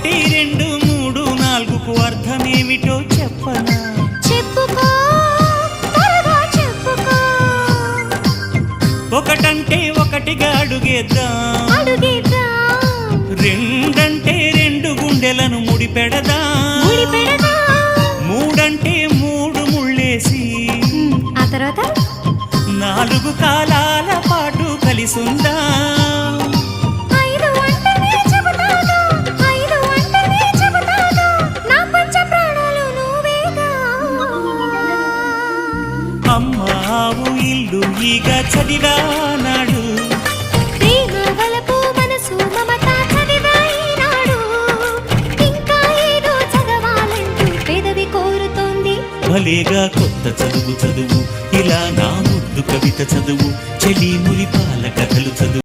ఒకటి రెండు మూడు నాలుగుకు అర్థమేమిటో చెప్పనా? చెప్పుకో, త్వరగా చెప్పుకో. ఒకటంటే ఒకటిగా అడుగేద్దాం, రెండంటే రెండు గుండెలను ముడిపెడదాం, మూడంటే మూడు ముళ్ళేసి ఆ తర్వాత నాలుగు కాలాల పాటు కలిసుందా. అమ్మావు ఇల్లు ఈగ చదివానాడు, భలేగా కొత్త చదువు చదువు, ఇలా నా ముద్దు కవిత చదువు, చెలి మురిపాల కథలు చదువు.